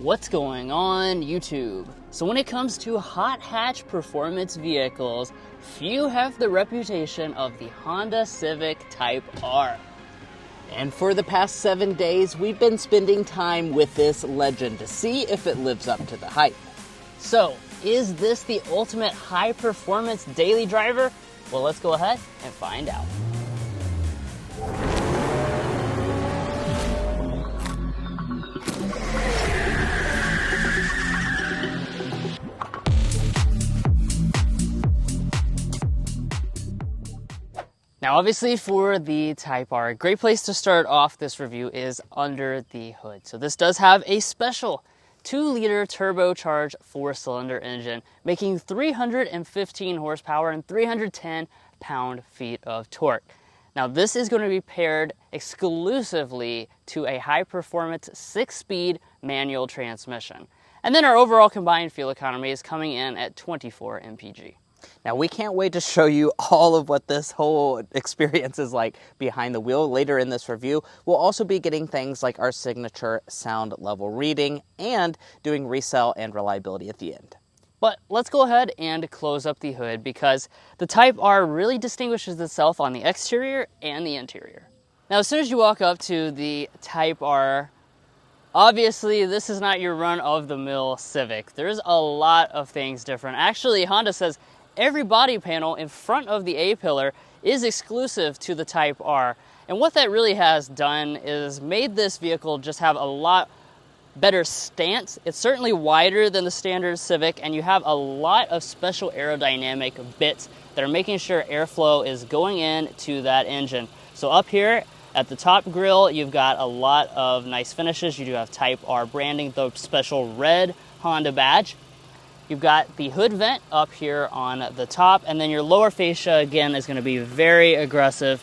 What's going on, YouTube? So when it comes to hot hatch performance vehicles, few have the reputation of the Honda Civic Type R. And for the past 7 days, we've been spending time with this legend to see if it lives up to the hype. So, is this the ultimate high-performance daily driver? Well, let's go ahead and find out. Now, obviously for the Type R, a great place to start off this review is under the hood. So this does have a special 2-liter turbocharged 4-cylinder engine, making 315 horsepower and 310 pound-feet of torque. Now, this is going to be paired exclusively to a high-performance 6-speed manual transmission. And then our overall combined fuel economy is coming in at 24 mpg. Now, we can't wait to show you all of what this whole experience is like behind the wheel later in this review. We'll also be getting things like our signature sound level reading and doing resale and reliability at the end. But let's go ahead and close up the hood because the Type R really distinguishes itself on the exterior and the interior. Now, as soon as you walk up to the Type R, obviously this is not your run-of-the-mill Civic. There's a lot of things different. Actually, Honda says every body panel in front of the A-pillar is exclusive to the Type R. And what that really has done is made this vehicle just have a lot better stance. It's certainly wider than the standard Civic, and you have a lot of special aerodynamic bits that are making sure airflow is going into that engine. So up here at the top grille, you've got a lot of nice finishes. You do have Type R branding, the special red Honda badge. You've got the hood vent up here on the top, and then your lower fascia, again, is going to be very aggressive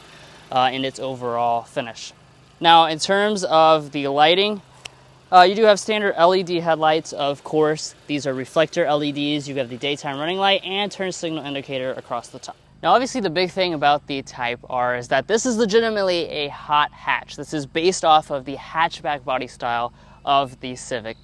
in its overall finish. Now, in terms of the lighting, you do have standard LED headlights, of course. These are reflector LEDs. You have the daytime running light and turn signal indicator across the top. Now, obviously, the big thing about the Type R is that this is legitimately a hot hatch. This is based off of the hatchback body style of the Civic.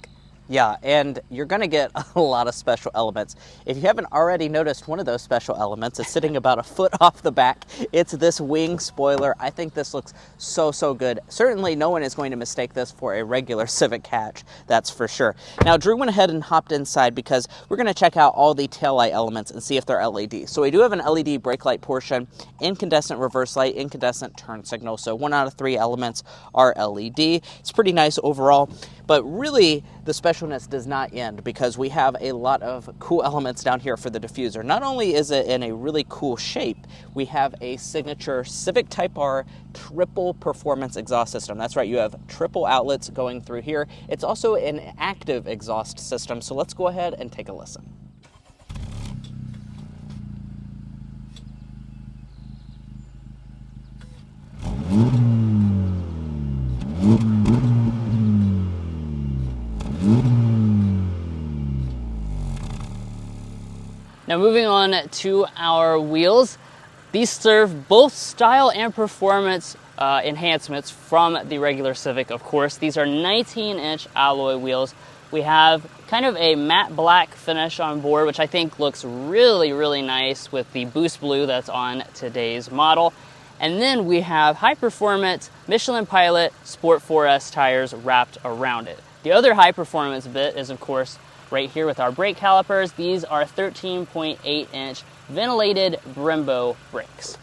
Yeah, and you're going to get a lot of special elements. If you haven't already noticed, one of those special elements is sitting about a foot off the back. It's this wing spoiler. I think this looks so good. Certainly no one is going to mistake this for a regular Civic hatch, that's for sure. Now, Drew went ahead and hopped inside because we're going to check out all the taillight elements and see if they're LED. So we do have an LED brake light portion, incandescent reverse light, incandescent turn signal. So 1 out of 3 elements are LED. It's pretty nice overall, but really the specialness does not end because we have a lot of cool elements down here for the diffuser. Not only is it in a really cool shape, we have a signature Civic Type R triple performance exhaust system. That's right, you have triple outlets going through here. It's also an active exhaust system, so let's go ahead and take a listen. Now, moving on to our wheels, these serve both style and performance enhancements from the regular Civic, of course. These are 19-inch alloy wheels. We have kind of a matte black finish on board, which I think looks really nice with the boost blue that's on today's model. And then we have high-performance Michelin Pilot Sport 4S tires wrapped around it. The other high-performance bit is, of course, right here with our brake calipers. These are 13.8-inch ventilated Brembo brakes.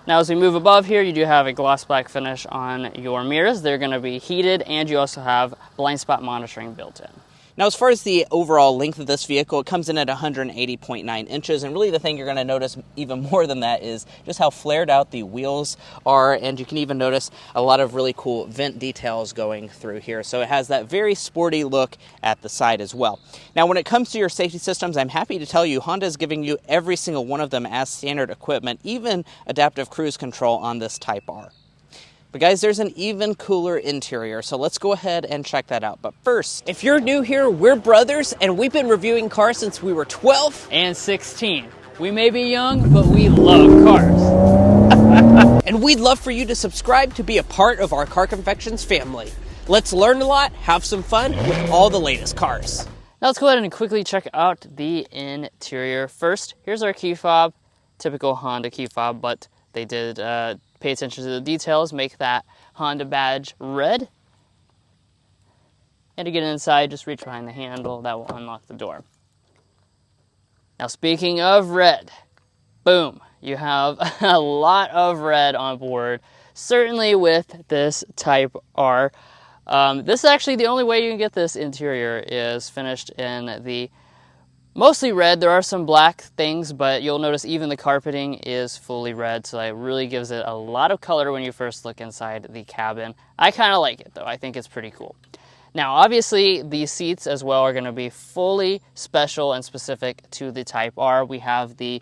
Now, as we move above here, you do have a gloss black finish on your mirrors. They're going to be heated, and you also have blind spot monitoring built in. Now, as far as the overall length of this vehicle, it comes in at 180.9 inches, and really the thing you're going to notice even more than that is just how flared out the wheels are, and you can even notice a lot of really cool vent details going through here. So it has that very sporty look at the side as well. Now, when it comes to your safety systems, I'm happy to tell you Honda is giving you every single one of them as standard equipment, even adaptive cruise control on this Type R. But guys, there's an even cooler interior, so let's go ahead and check that out. But first, if you're new here, we're brothers, and we've been reviewing cars since we were 12 and 16. We may be young, but we love cars. And we'd love for you to subscribe to be a part of our Car Confections family. Let's learn a lot, have some fun with all the latest cars. Now let's go ahead and quickly check out the interior. First, here's our key fob, typical Honda key fob, but they did pay attention to the details, make that Honda badge red. And to get inside, just reach behind the handle, that will unlock the door. Now speaking of red, boom, you have a lot of red on board, certainly with this Type R. This is actually the only way you can get this interior is finished in the mostly red. There are some black things, but you'll notice even the carpeting is fully red, so it really gives it a lot of color when you first look inside the cabin. I kind of like it though. I think it's pretty cool. Now obviously the seats as well are going to be fully special and specific to the Type R. We have the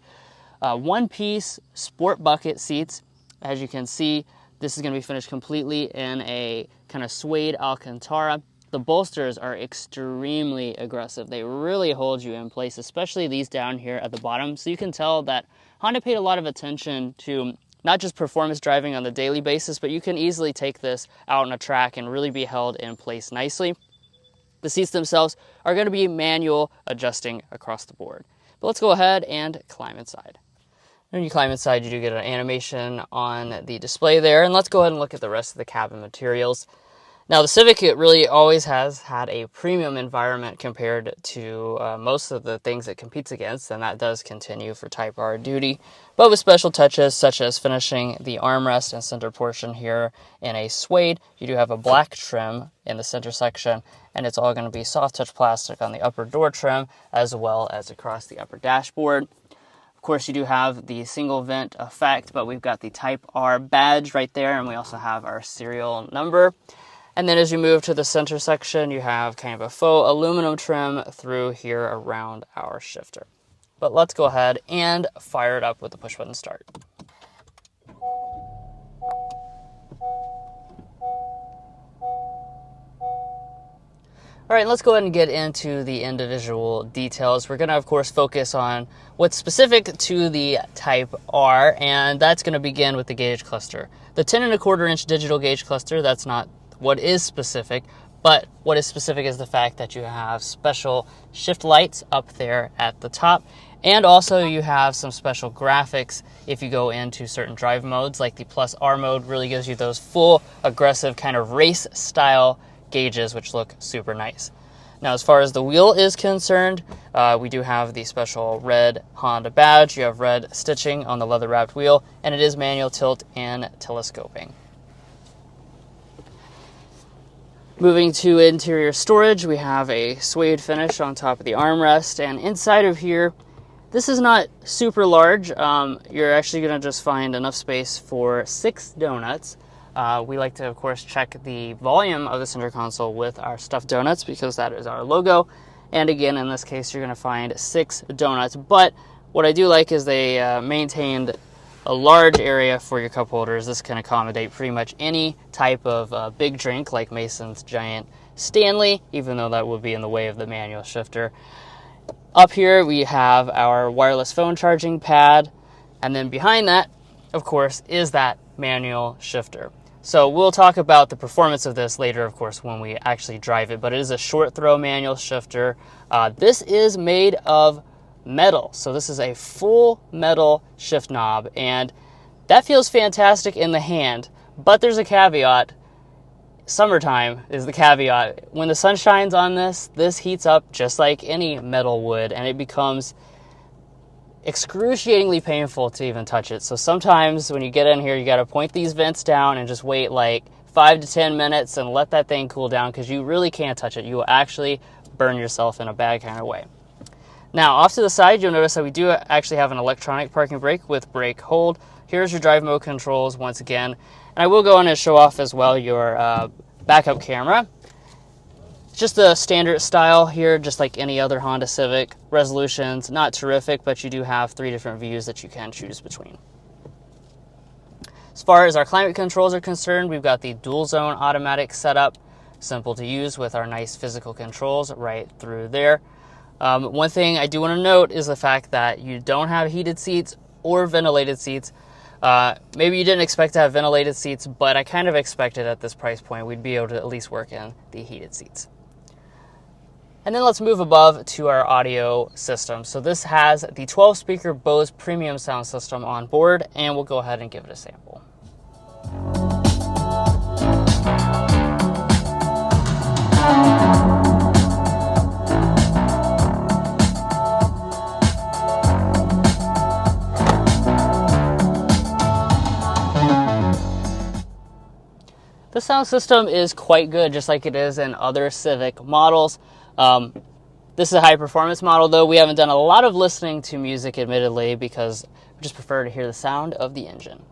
one-piece sport bucket seats. As you can see, this is going to be finished completely in a kind of suede Alcantara. The bolsters are extremely aggressive. They really hold you in place, especially these down here at the bottom. So you can tell that Honda paid a lot of attention to not just performance driving on the daily basis, but you can easily take this out on a track and really be held in place nicely. The seats themselves are going to be manual adjusting across the board. But let's go ahead and climb inside. When you climb inside, you do get an animation on the display there. And let's go ahead and look at the rest of the cabin materials. Now, the Civic, it really always has had a premium environment compared to most of the things it competes against, and that does continue for Type R duty, but with special touches such as finishing the armrest and center portion here in a suede. You do have a black trim in the center section, and it's all going to be soft touch plastic on the upper door trim as well as across the upper dashboard. Of course, you do have the single vent effect, but we've got the Type R badge right there, and we also have our serial number. And then as you move to the center section, you have kind of a faux aluminum trim through here around our shifter. But let's go ahead and fire it up with the push button start. All right, let's go ahead and get into the individual details. We're going to, of course, focus on what's specific to the Type R, and that's going to begin with the gauge cluster. The 10.25-inch digital gauge cluster, that's not what is specific, but what is specific is the fact that you have special shift lights up there at the top, and also you have some special graphics if you go into certain drive modes, like the Plus R mode really gives you those full, aggressive kind of race style gauges, which look super nice. Now, as far as the wheel is concerned, we do have the special red Honda badge. You have red stitching on the leather-wrapped wheel, and it is manual tilt and telescoping. Moving to interior storage, we have a suede finish on top of the armrest, and inside of here, this is not super large. You're actually going to just find enough space for 6 donuts. We like to, of course, check the volume of the center console with our stuffed donuts because that is our logo. And again, in this case, you're going to find 6 donuts. But what I do like is they maintained a large area for your cup holders. This can accommodate pretty much any type of big drink like Mason's Giant Stanley, even though that would be in the way of the manual shifter. Up here we have our wireless phone charging pad, and then behind that, of course, is that manual shifter. So we'll talk about the performance of this later, of course, when we actually drive it, but it is a short throw manual shifter. This is made of metal, so this is a full metal shift knob, and that feels fantastic in the hand, but there's a caveat. Summertime is the caveat. When the sun shines on this heats up just like any metal would, and it becomes excruciatingly painful to even touch it. So sometimes when you get in here, you got to point these vents down and just wait like 5 to 10 minutes and let that thing cool down, because you really can't touch it. You will actually burn yourself in a bad kind of way. Now, off to the side, you'll notice that we do actually have an electronic parking brake with brake hold. Here's your drive mode controls once again. And I will go on and show off as well your backup camera. It's just the standard style here, just like any other Honda Civic. Resolution's not terrific, but you do have 3 different views that you can choose between. As far as our climate controls are concerned, we've got the dual zone automatic setup. Simple to use with our nice physical controls right through there. One thing I do want to note is the fact that you don't have heated seats or ventilated seats. Maybe you didn't expect to have ventilated seats, but I kind of expected at this price point we'd be able to at least work in the heated seats. And then let's move above to our audio system. So this has the 12-speaker Bose premium sound system on board, and we'll go ahead and give it a sample. The sound system is quite good, just like it is in other Civic models. This is a high-performance model, though. We haven't done a lot of listening to music, admittedly, because we just prefer to hear the sound of the engine.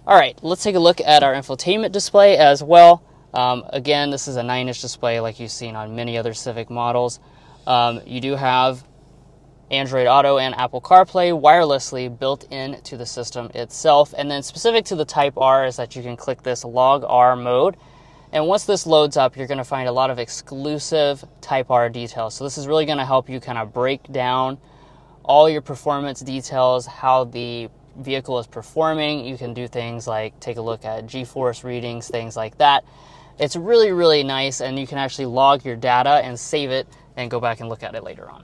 All right, let's take a look at our infotainment display as well. Again, this is a 9-inch display like you've seen on many other Civic models. You do have Android Auto and Apple CarPlay wirelessly built into the system itself. And then specific to the Type R is that you can click this Log R mode. And once this loads up, you're going to find a lot of exclusive Type R details. So this is really going to help you kind of break down all your performance details, how the vehicle is performing. You can do things like take a look at G-force readings, things like that. It's really, really nice, and you can actually log your data and save it and go back and look at it later on.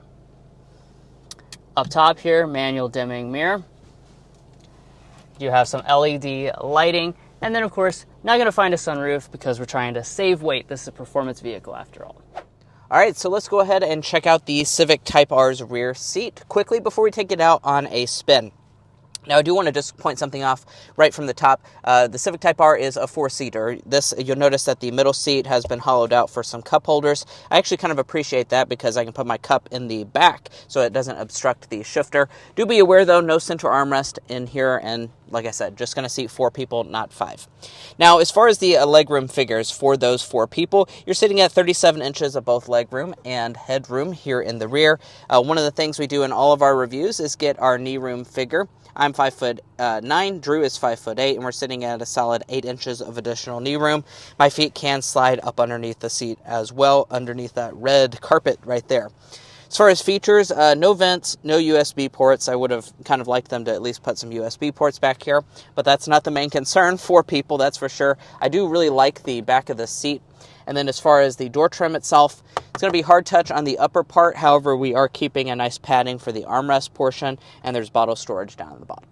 Up top here, manual dimming mirror. You have some LED lighting. And then, of course, not going to find a sunroof because we're trying to save weight. This is a performance vehicle after all. All right, so let's go ahead and check out the Civic Type R's rear seat quickly before we take it out on a spin. Now, I do want to just point something off right from the top. The Civic Type R is a 4-seater. You'll notice that the middle seat has been hollowed out for some cup holders. I actually kind of appreciate that because I can put my cup in the back so it doesn't obstruct the shifter. Do be aware, though, no center armrest in here, and like I said, just going to seat 4 people, not 5. Now, as far as the legroom figures for those 4 people, you're sitting at 37 inches of both legroom and headroom here in the rear. One of the things we do in all of our reviews is get our knee room figure. I'm 5'9", Drew is 5'8", and we're sitting at a solid 8 inches of additional knee room. My feet can slide up underneath the seat as well, underneath that red carpet right there. As far as features, no vents, no USB ports. I would have kind of liked them to at least put some USB ports back here, but that's not the main concern for people, that's for sure. I do really like the back of the seat. And then as far as the door trim itself, it's going to be hard touch on the upper part. However, we are keeping a nice padding for the armrest portion, and there's bottle storage down at the bottom.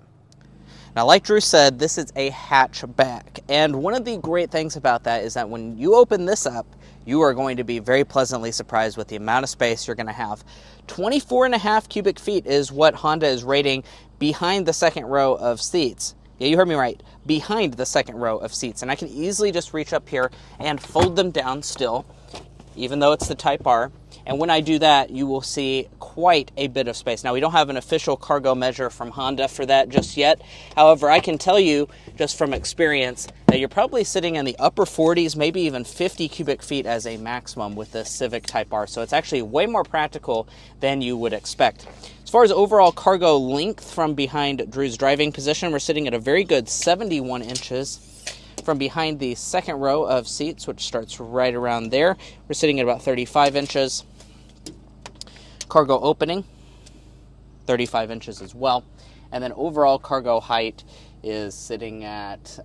Now, like Drew said, this is a hatchback. And one of the great things about that is that when you open this up, you are going to be very pleasantly surprised with the amount of space you're going to have. 24.5 cubic feet is what Honda is rating behind the second row of seats. Yeah, you heard me right. Behind the second row of seats. And I can easily just reach up here and fold them down still, even though it's the Type R. And when I do that, you will see quite a bit of space. Now, we don't have an official cargo measure from Honda for that just yet. However, I can tell you just from experience that you're probably sitting in the upper 40s, maybe even 50 cubic feet as a maximum with the Civic Type R. So it's actually way more practical than you would expect. As far as overall cargo length from behind Drew's driving position, we're sitting at a very good 71 inches. From behind the second row of seats, which starts right around there, we're sitting at about 35 inches. Cargo opening, 35 inches as well. And then overall cargo height is sitting at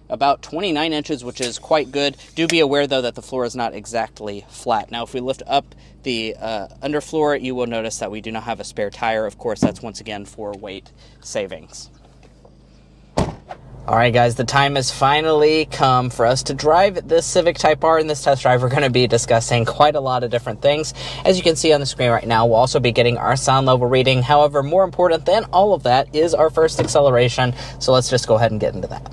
about 29 inches, which is quite good. Do be aware, though, that the floor is not exactly flat. Now, if we lift up the underfloor, you will notice that we do not have a spare tire. Of course, that's once again for weight savings. All right, guys, the time has finally come for us to drive this Civic Type R. In this test drive, we're going to be discussing quite a lot of different things. As you can see on the screen right now, we'll also be getting our sound level reading. However, more important than all of that is our first acceleration. So let's just go ahead and get into that.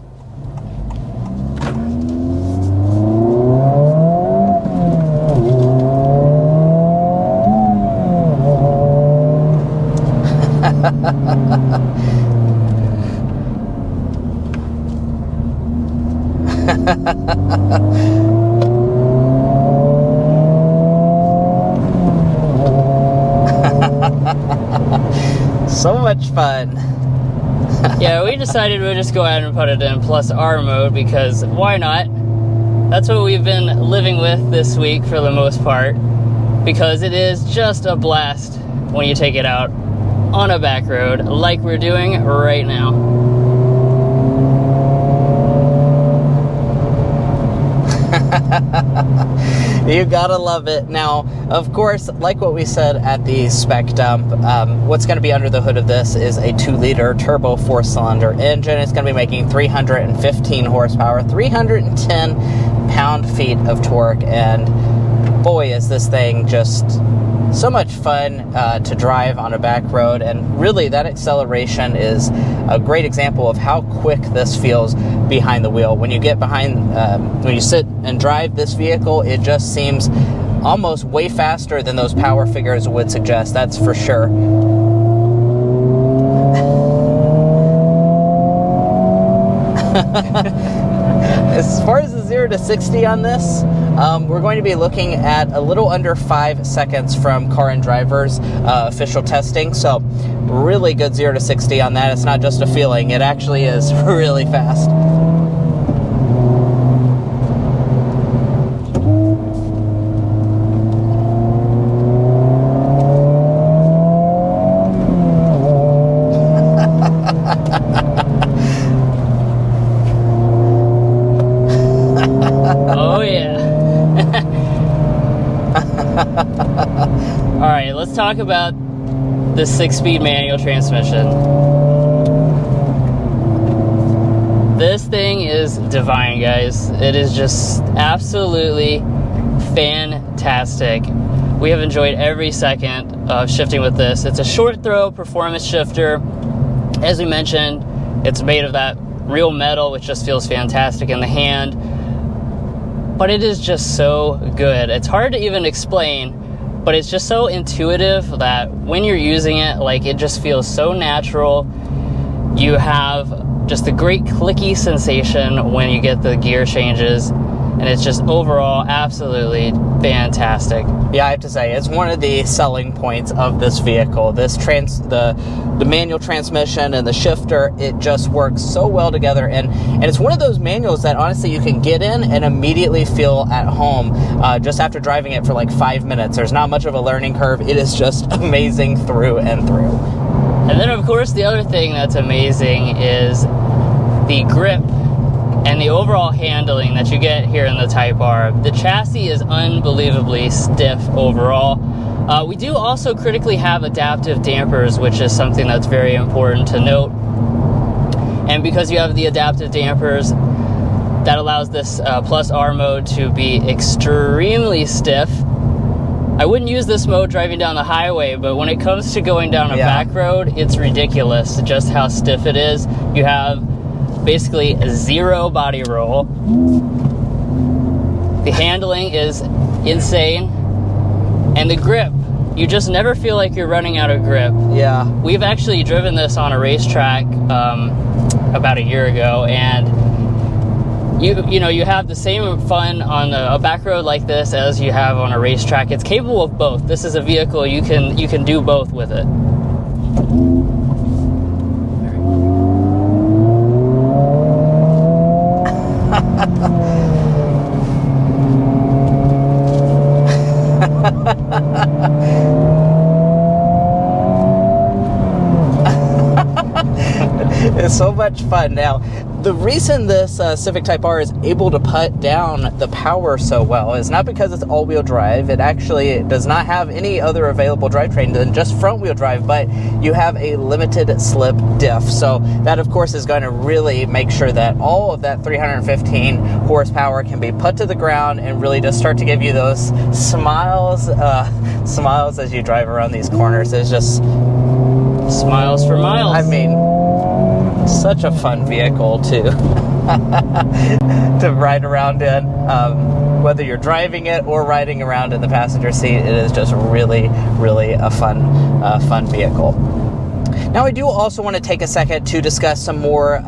So much fun. Yeah, we decided we'd just go ahead and put it in plus R mode because why not? That's what we've been living with this week for the most part, because it is just a blast when you take it out on a back road like we're doing right now. You gotta love it. Now, of course, like what we said at the spec dump, what's going to be under the hood of this is a 2-liter turbo 4-cylinder engine. It's going to be making 315 horsepower, 310 pound-feet of torque, and boy, is this thing just so much fun to drive on a back road. And really, that acceleration is a great example of how quick this feels behind the wheel. When you get behind, when you sit and drive this vehicle, it just seems almost way faster than those power figures would suggest, that's for sure. As far as the 0 to 60 on this, we're going to be looking at a little under 5 seconds from Car and Driver's official testing. So really good 0 to 60 on that. It's not just a feeling, it actually is really fast. Alright, let's talk about the 6-speed manual transmission. This thing is divine, guys. It is just absolutely fantastic. We have enjoyed every second of shifting with this. It's a short throw performance shifter. As we mentioned, it's made of that real metal, which just feels fantastic in the hand. But it is just so good. It's hard to even explain, but it's just so intuitive that when you're using it, like, it just feels so natural. You have just a great clicky sensation when you get the gear changes, and it's just overall absolutely fantastic. Yeah, I have to say, it's one of the selling points of this vehicle. The manual transmission and the shifter, it just works so well together, and it's one of those manuals that honestly you can get in and immediately feel at home just after driving it for like 5 minutes. There's not much of a learning curve. It is just amazing through and through. And then, of course, the other thing that's amazing is the grip and the overall handling that you get here in the Type R. The chassis is unbelievably stiff overall. We do also critically have adaptive dampers, which is something that's very important to note. And because you have the adaptive dampers, that allows this Plus R mode to be extremely stiff. I wouldn't use this mode driving down the highway, but when it comes to going down a back road, it's ridiculous just how stiff it is. You have basically 0 body roll. The handling is insane. And the grip, you just never feel like you're running out of grip. Yeah. We've actually driven this on a racetrack about a year ago, and you have the same fun on a back road like this as you have on a racetrack. It's capable of both. This is a vehicle you can do both with it. It's so much fun. Now, the reason this Civic Type R is able to put down the power so well is not because it's all-wheel drive. It actually does not have any other available drivetrain than just front-wheel drive, but you have a limited slip diff. So that, of course, is going to really make sure that all of that 315 horsepower can be put to the ground and really just start to give you those smiles as you drive around these corners. It's just smiles for miles. I mean, such a fun vehicle to ride around in. Whether you're driving it or riding around in the passenger seat, it is just really, really a fun vehicle. Now, I do also want to take a second to discuss some more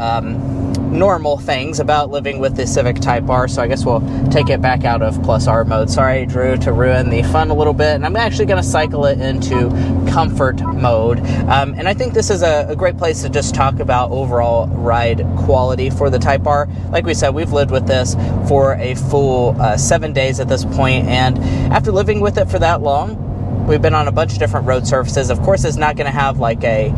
normal things about living with the Civic Type R, so I guess we'll take it back out of Plus R mode. Sorry, Drew, to ruin the fun a little bit, and I'm actually going to cycle it into comfort mode. And I think this is a great place to just talk about overall ride quality for the Type R. Like we said, we've lived with this for a full 7 days at this point, and after living with it for that long, We've been on a bunch of different road surfaces. Of course, it's not going to have like a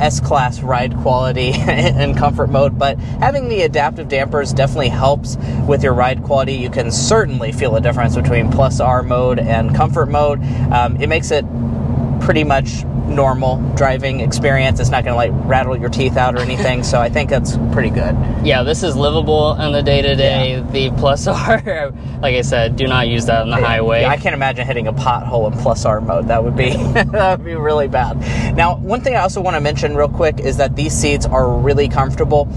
S-Class ride quality in comfort mode, but having the adaptive dampers definitely helps with your ride quality. You can certainly feel a difference between Plus R mode and comfort mode. It makes it pretty much normal driving experience. It's not going to like rattle your teeth out or anything, so I think that's pretty good. Yeah, this is livable in the day-to-day. Yeah. The Plus R, like I said, do not use that on the highway. Yeah, I can't imagine hitting a pothole in Plus R mode. That would be that would be really bad. Now, one thing I also want to mention real quick is that these seats are really comfortable.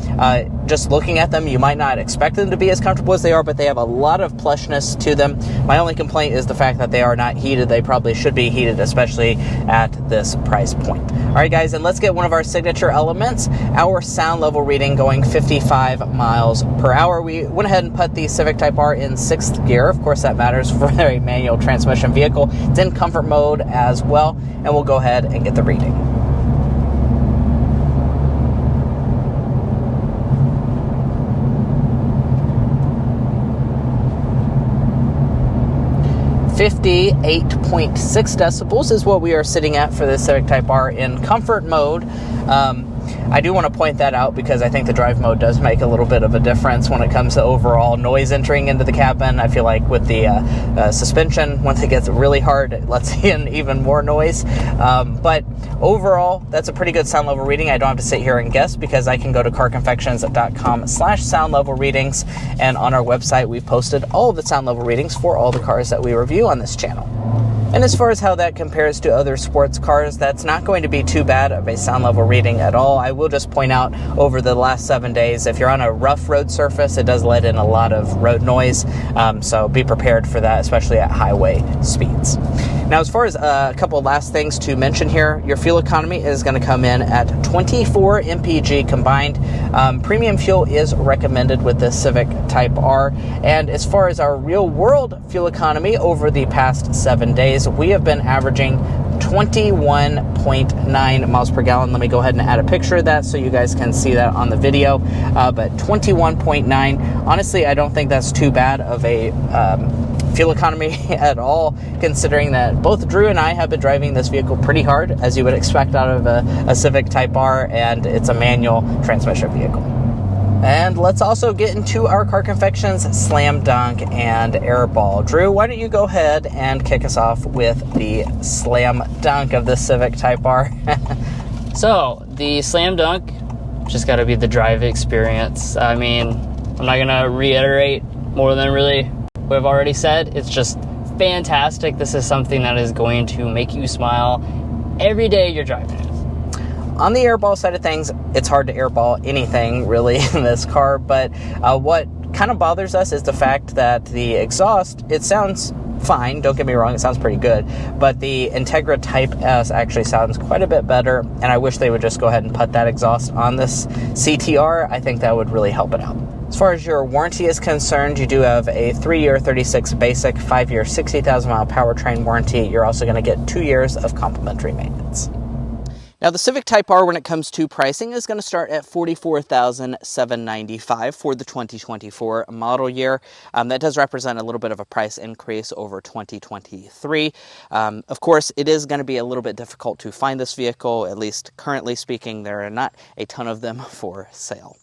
Just looking at them, you might not expect them to be as comfortable as they are, but they have a lot of plushness to them. My only complaint is the fact that they are not heated. They probably should be heated, especially at this price point. All right, guys, and let's get one of our signature elements, our sound level reading going 55 miles per hour. We went ahead and put the Civic Type R in 6th gear. Of course, that matters for a manual transmission vehicle. It's in comfort mode as well, and we'll go ahead and get the reading. 58.6 decibels is what we are sitting at for the Civic Type R in comfort mode. I do want to point that out because I think the drive mode does make a little bit of a difference when it comes to overall noise entering into the cabin. I feel like with the suspension, once it gets really hard, it lets in even more noise. But overall, that's a pretty good sound level reading. I don't have to sit here and guess because I can go to carconfections.com/sound level readings, and on our website, we've posted all of the sound level readings for all the cars that we review on this channel. And as far as how that compares to other sports cars, that's not going to be too bad of a sound level reading at all. I will just point out over the last 7 days, if you're on a rough road surface, it does let in a lot of road noise. So be prepared for that, especially at highway speeds. Now, as far as a couple last things to mention here, your fuel economy is going to come in at 24 mpg combined. Premium fuel is recommended with the Civic Type R. And as far as our real world fuel economy over the past 7 days, we have been averaging 21.9 miles per gallon. Let me go ahead and add a picture of that so you guys can see that on the video. But 21.9, honestly, I don't think that's too bad of a fuel economy at all, considering that both Drew and I have been driving this vehicle pretty hard, as you would expect out of a Civic Type R, and it's a manual transmission vehicle. And let's also get into our Car Confections Slam Dunk and Airball. Drew, why don't you go ahead and kick us off with the Slam Dunk of the Civic Type R? So, the Slam Dunk just got to be the drive experience. I mean, I'm not going to reiterate more than really what I've already said. It's just fantastic. This is something that is going to make you smile every day you're driving it. On the airball side of things, it's hard to airball anything really in this car, but what kind of bothers us is the fact that the exhaust, it sounds fine, don't get me wrong, it sounds pretty good, but the Integra Type S actually sounds quite a bit better, and I wish they would just go ahead and put that exhaust on this CTR. I think that would really help it out. As far as your warranty is concerned, you do have a 3-year 36 basic, 5-year 60,000 mile powertrain warranty. You're also going to get 2 years of complimentary maintenance. Now, the Civic Type R, when it comes to pricing, is going to start at $44,795 for the 2024 model year. That does represent a little bit of a price increase over 2023. Of course, it is going to be a little bit difficult to find this vehicle, at least currently speaking. There are not a ton of them for sale.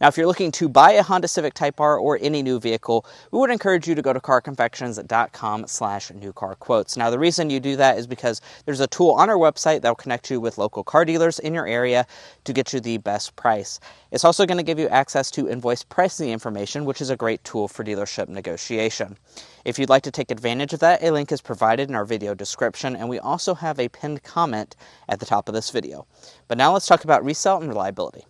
Now, if you're looking to buy a Honda Civic Type R or any new vehicle, we would encourage you to go to carconfections.com/newcarquotes. Now, the reason you do that is because there's a tool on our website that will connect you with local car dealers in your area to get you the best price. It's also going to give you access to invoice pricing information, which is a great tool for dealership negotiation. If you'd like to take advantage of that, a link is provided in our video description, and we also have a pinned comment at the top of this video. But now let's talk about resale and reliability.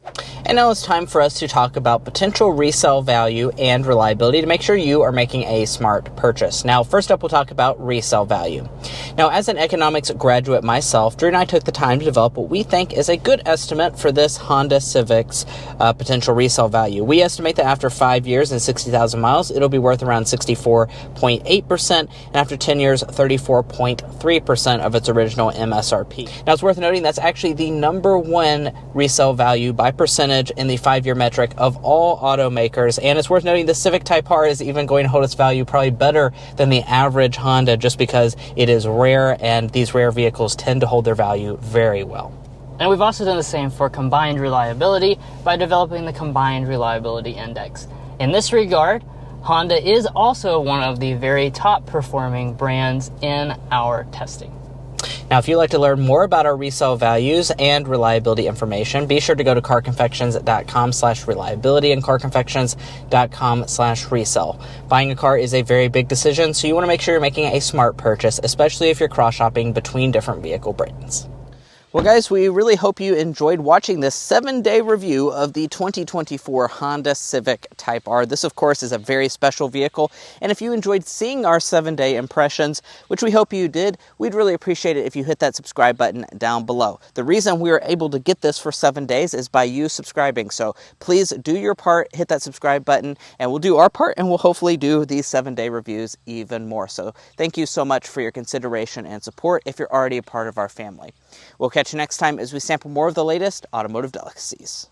And now it's time for us to talk about potential resale value and reliability to make sure you are making a smart purchase. Now, first up, we'll talk about resale value. Now, as an economics graduate myself, Drew and I took the time to develop what we think is a good estimate for this Honda Civic's potential resale value. We estimate that after 5 years and 60,000 miles, it'll be worth around 64.8%, and after 10 years, 34.3% of its original MSRP. Now, it's worth noting that's actually the #1 resale value by percentage in the 5-year metric of all automakers, and it's worth noting the Civic Type R is even going to hold its value probably better than the average Honda, just because it is rare, and these rare vehicles tend to hold their value very well. And we've also done the same for combined reliability by developing the Combined Reliability Index. In this regard, Honda is also one of the very top performing brands in our testing. Now, if you'd like to learn more about our resale values and reliability information, be sure to go to carconfections.com/reliability and carconfections.com/resale. Buying a car is a very big decision, so you want to make sure you're making a smart purchase, especially if you're cross-shopping between different vehicle brands. Well, guys, we really hope you enjoyed watching this 7-day review of the 2024 Honda Civic Type R. This, of course, is a very special vehicle, and if you enjoyed seeing our 7-day impressions, which we hope you did, we'd really appreciate it if you hit that subscribe button down below. The reason we were able to get this for 7 days is by you subscribing, so please do your part, hit that subscribe button, and we'll do our part, and we'll hopefully do these 7-day reviews even more. So thank you so much for your consideration and support if you're already a part of our family. We'll catch you next time as we sample more of the latest automotive delicacies.